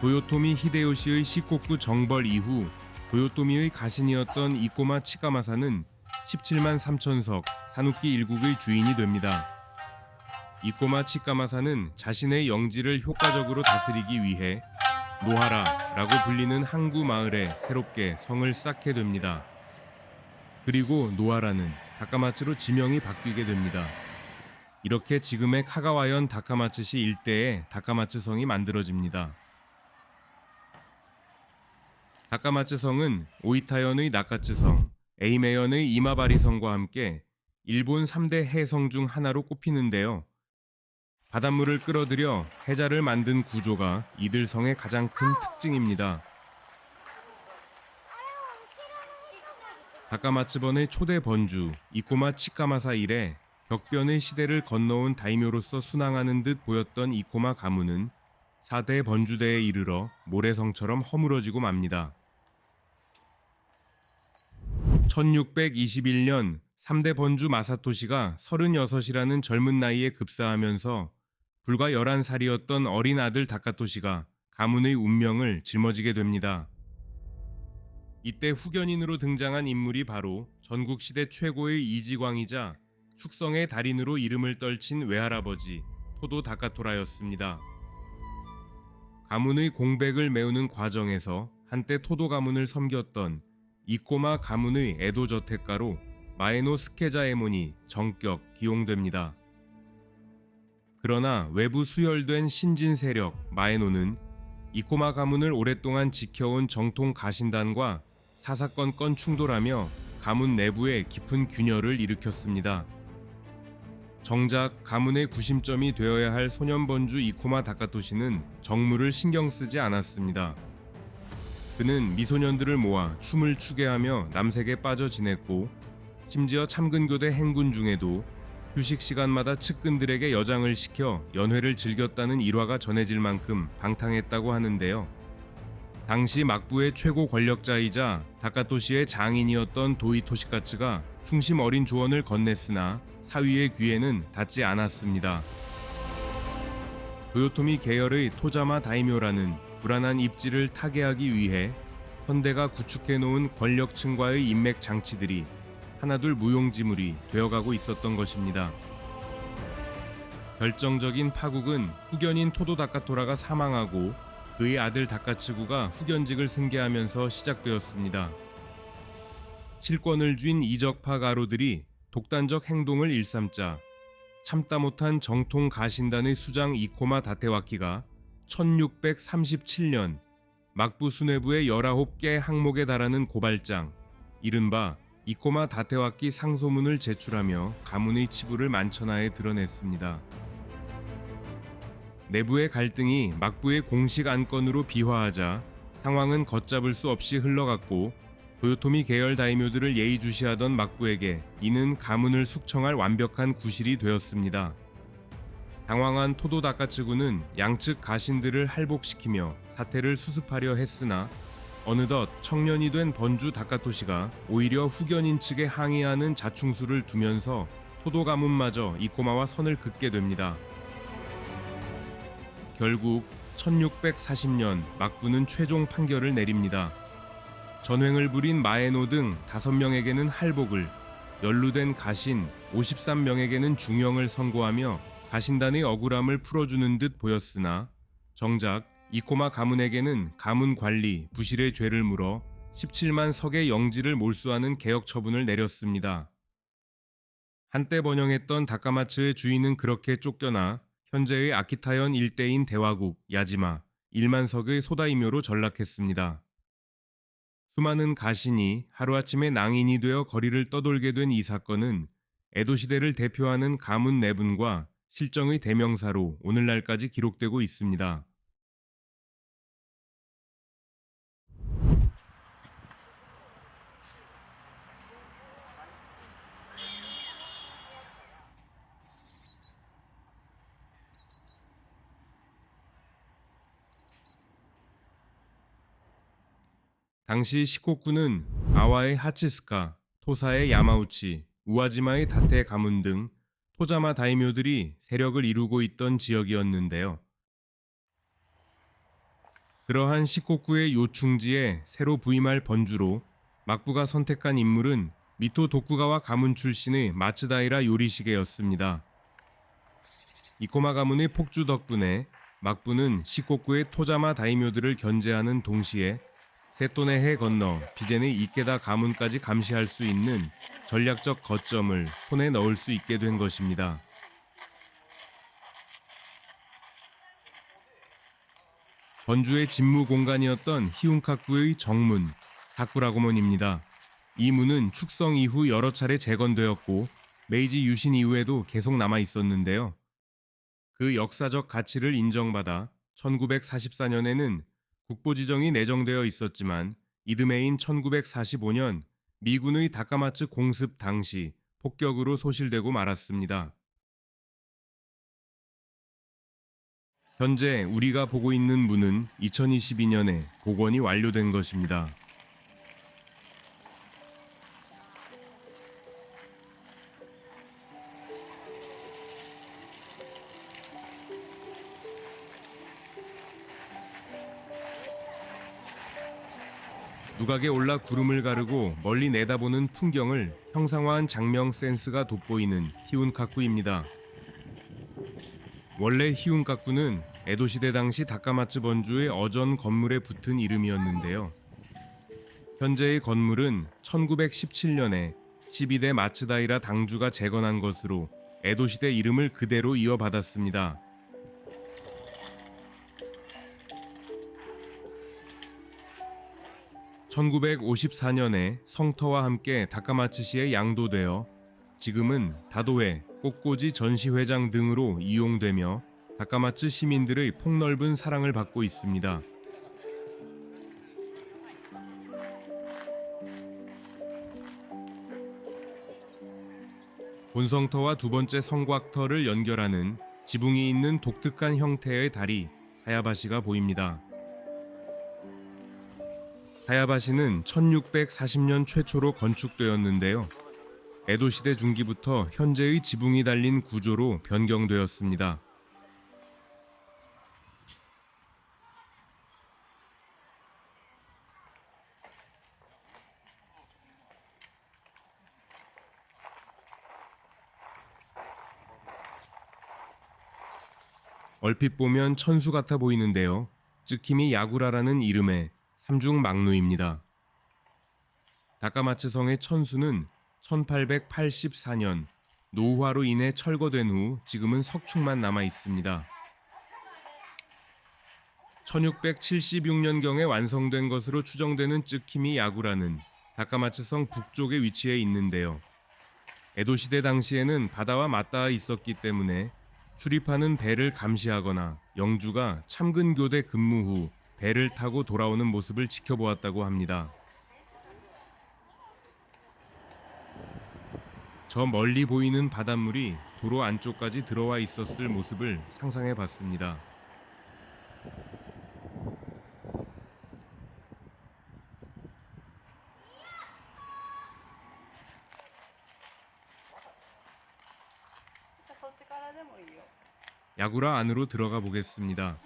도요토미 히데요시의 시코쿠 정벌 이후 도요토미의 가신이었던 이꼬마 치가마사는 17만 3천석 사누키 일국의 주인이 됩니다. 이꼬마 치가마사는 자신의 영지를 효과적으로 다스리기 위해 노하라라고 불리는 항구 마을에 새롭게 성을 쌓게 됩니다. 그리고 노하라는 다카마츠로 지명이 바뀌게 됩니다. 이렇게 지금의 카가와현 다카마츠시 일대에 다카마츠성이 만들어집니다. 다카마츠성은 오이타현의 나카츠성, 에이메현의 이마바리성과 함께 일본 3대 해성 중 하나로 꼽히는데요. 바닷물을 끌어들여 해자를 만든 구조가 이들 성의 가장 큰 특징입니다. 다카마츠번의 초대 번주 이꼬마 치가마사 이래 격변의 시대를 건너온 다이묘로서 순항하는 듯 보였던 이꼬마 가문은 4대 번주대에 이르러 모래성처럼 허물어지고 맙니다. 1621년 3대 번주 마사토시가 36이라는 젊은 나이에 급사하면서 불과 11살이었던 어린 아들 다카토시가 가문의 운명을 짊어지게 됩니다. 이때 후견인으로 등장한 인물이 바로 전국시대 최고의 이지광이자 숙성의 달인으로 이름을 떨친 외할아버지 토도 다카토라였습니다. 가문의 공백을 메우는 과정에서 한때 토도 가문을 섬겼던 이꼬마 가문의 에도 저택가로 마에노 스케자에몬이 정격 기용됩니다. 그러나 외부 수혈된 신진 세력 마에노는 이꼬마 가문을 오랫동안 지켜온 정통 가신단과 사사건건 충돌하며 가문 내부에 깊은 균열을 일으켰습니다. 정작 가문의 구심점이 되어야 할 소년번주 이꼬마 다카토시는 정무를 신경 쓰지 않았습니다. 그는 미소년들을 모아 춤을 추게 하며 남색에 빠져 지냈고 심지어 참근교대 행군 중에도 휴식 시간마다 측근들에게 여장을 시켜 연회를 즐겼다는 일화가 전해질 만큼 방탕했다고 하는데요. 당시 막부의 최고 권력자이자 다카토시의 장인이었던 도이 토시카츠가 충심 어린 조언을 건넸으나 사위의 귀에는 닿지 않았습니다. 도요토미 계열의 토자마 다이묘라는 불안한 입지를 타개하기 위해 선대가 구축해놓은 권력층과의 인맥 장치들이 하나둘 무용지물이 되어가고 있었던 것입니다. 결정적인 파국은 후견인 토도 다카토라가 사망하고 그의 아들 다카츠구가 후견직을 승계하면서 시작되었습니다. 실권을 쥔 이적파 가로들이 독단적 행동을 일삼자 참다 못한 정통 가신단의 수장 이꼬마 다테와키가 1637년 막부 수뇌부의 19개 항목에 달하는 고발장, 이른바 이꼬마 다테와키 상소문을 제출하며 가문의 치부를 만천하에 드러냈습니다. 내부의 갈등이 막부의 공식 안건으로 비화하자 상황은 걷잡을 수 없이 흘러갔고 도요토미 계열 다이묘들을 예의주시하던 막부에게 이는 가문을 숙청할 완벽한 구실이 되었습니다. 당황한 토도 다카츠구는 양측 가신들을 할복시키며 사태를 수습하려 했으나 어느덧 청년이 된 번주 다카토시가 오히려 후견인 측에 항의하는 자충수를 두면서 토도 가문마저 이꼬마와 선을 긋게 됩니다. 결국 1640년 막부는 최종 판결을 내립니다. 전횡을 부린 마에노 등 5명에게는 할복을, 연루된 가신 53명에게는 중형을 선고하며 가신단의 억울함을 풀어주는 듯 보였으나 정작 이꼬마 가문에게는 가문 관리, 부실의 죄를 물어 17만 석의 영지를 몰수하는 개혁 처분을 내렸습니다. 한때 번영했던 다카마츠의 주인은 그렇게 쫓겨나 현재의 아키타현 일대인 대화국 야지마 1만 석의 소다이묘로 전락했습니다. 수많은 가신이 하루아침에 낭인이 되어 거리를 떠돌게 된 이 사건은 에도 시대를 대표하는 가문 내분과 실정의 대명사로 오늘날까지 기록되고 있습니다. 당시 시코쿠는 아와의 하치스카, 토사의 야마우치, 우와지마의 다테 가문 등 토자마 다이묘들이 세력을 이루고 있던 지역이었는데요. 그러한 시코쿠의 요충지에 새로 부임할 번주로 막부가 선택한 인물은 미토 도쿠가와 가문 출신의 마츠다이라 요리시게였습니다. 이코마 가문의 폭주 덕분에 막부는 시코쿠의 토자마 다이묘들을 견제하는 동시에 세톤의 해 건너 비젠의 이케다 가문까지 감시할 수 있는 전략적 거점을 손에 넣을 수 있게 된 것입니다. 번주의 집무 공간이었던 히운카쿠의 정문, 다쿠라고문입니다. 이 문은 축성 이후 여러 차례 재건되었고 메이지 유신 이후에도 계속 남아 있었는데요. 그 역사적 가치를 인정받아 1944년에는 국보지정이 내정되어 있었지만 이듬해인 1945년 미군의 다카마츠 공습 당시 폭격으로 소실되고 말았습니다. 현재 우리가 보고 있는 문은 2022년에 복원이 완료된 것입니다. 누각에 올라 구름을 가르고 멀리 내다보는 풍경을 형상화한 장명 센스가 돋보이는 히운카쿠입니다. 원래 히운카쿠는 에도시대 당시 다카마츠 번주의 어전 건물에 붙은 이름이었는데요. 현재의 건물은 1917년에 12대 마츠다이라 당주가 재건한 것으로 에도시대 이름을 그대로 이어받았습니다. (1954년에) 성터와 함께 다카마츠시에 양도되어 지금은 다도회, 꽃꽂이 전시회장 등으로 이용되며 다카마츠 시민들의 폭넓은 사랑을 받고 있습니다. 본성터와 두 번째 성곽터를 연결하는 지붕이 있는 독특한 형태의 다리, 사야바시가 보입니다. 사야바시는 1640년 최초로 건축되었는데요. 에도시대 중기부터 현재의 지붕이 달린 구조로 변경되었습니다. 얼핏 보면 천수 같아 보이는데요. 쯔키미 야구라라는 이름의 삼중 막루입니다. 다카마츠 성의 천수는 1884년 노후화로 인해 철거된 후 지금은 석축만 남아 있습니다. 1676년경에 완성된 것으로 추정되는 쯔키미 야구라는 다카마츠 성 북쪽에 위치해 있는데요. 에도시대 당시에는 바다와 맞닿아 있었기 때문에 출입하는 배를 감시하거나 영주가 참근교대 근무 후 배를 타고 돌아오는 모습을 지켜보았다고 합니다. 저 멀리 보이는 바닷물이 도로 안쪽까지 들어와 있었을 모습을 상상해 봤습니다. 야구라 안으로 들어가 보겠습니다.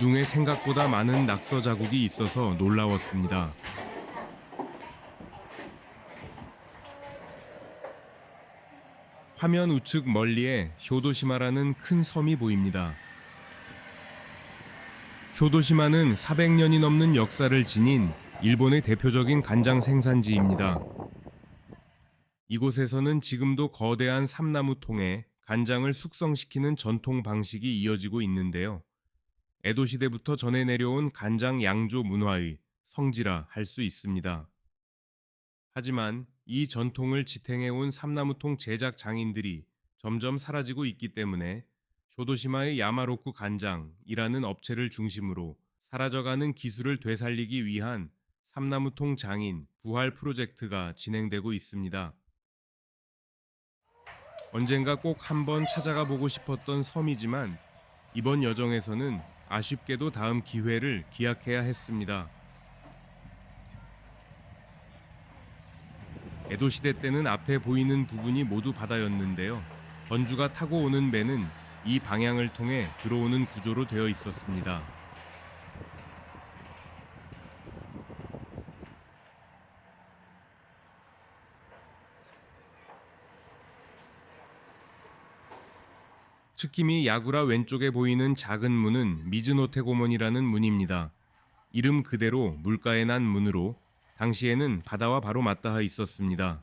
기둥에 생각보다 많은 낙서 자국이 있어서 놀라웠습니다. 화면 우측 멀리에 쇼도시마라는 큰 섬이 보입니다. 쇼도시마는 400년이 넘는 역사를 지닌 일본의 대표적인 간장 생산지입니다. 이곳에서는 지금도 거대한 삼나무통에 간장을 숙성시키는 전통 방식이 이어지고 있는데요. 에도 시대부터 전해 내려온 간장 양조 문화의 성지라 할 수 있습니다. 하지만 이 전통을 지탱해온 삼나무통 제작 장인들이 점점 사라지고 있기 때문에 쇼도시마의 야마로쿠 간장이라는 업체를 중심으로 사라져가는 기술을 되살리기 위한 삼나무통 장인 부활 프로젝트가 진행되고 있습니다. 언젠가 꼭 한번 찾아가 보고 싶었던 섬이지만 이번 여정에서는 아쉽게도 다음 기회를 기약해야 했습니다. 에도 시대 때는 앞에 보이는 부분이 모두 바다였는데요. 번주가 타고 오는 배는 이 방향을 통해 들어오는 구조로 되어 있었습니다. 츠키미 야구라 왼쪽에 보이는 작은 문은 미즈노테 고문이라는 문입니다. 이름 그대로 물가에 난 문으로 당시에는 바다와 바로 맞닿아 있었습니다.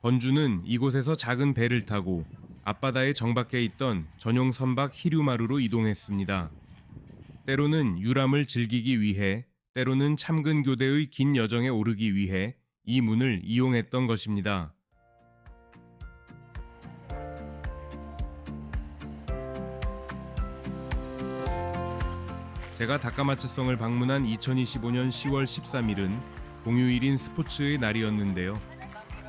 번주는 이곳에서 작은 배를 타고 앞바다의 정박해 있던 전용 선박 히류마루로 이동했습니다. 때로는 유람을 즐기기 위해, 때로는 참근 교대의 긴 여정에 오르기 위해 이 문을 이용했던 것입니다. 제가 다카마츠성을 방문한 2025년 10월 13일은 공휴일인 스포츠의 날이었는데요.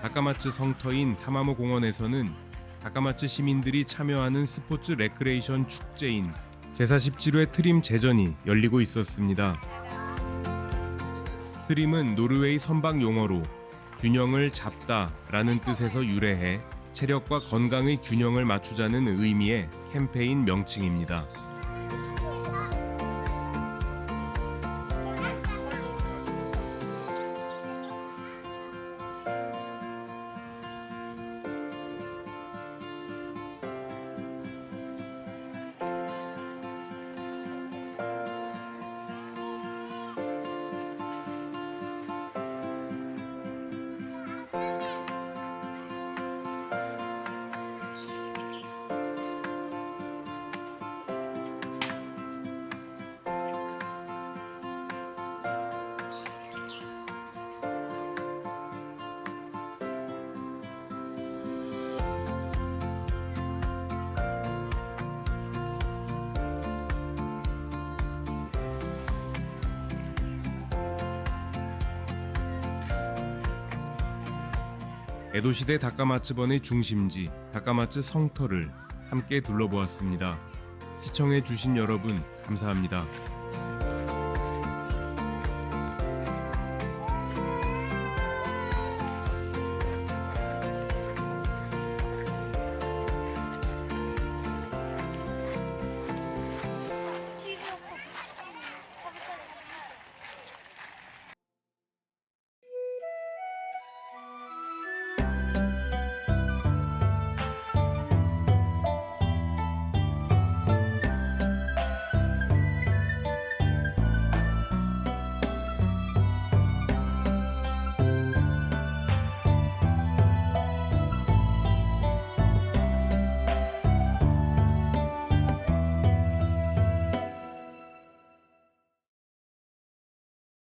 다카마츠 성터인 타마모 공원에서는 다카마츠 시민들이 참여하는 스포츠 레크레이션 축제인 제47회 트림 제전이 열리고 있었습니다. 트림은 노르웨이 선박 용어로 균형을 잡다라는 뜻에서 유래해 체력과 건강의 균형을 맞추자는 의미의 캠페인 명칭입니다. 에도시대 다카마츠번의 중심지 다카마츠 성터를 함께 둘러보았습니다. 시청해 주신 여러분 감사합니다.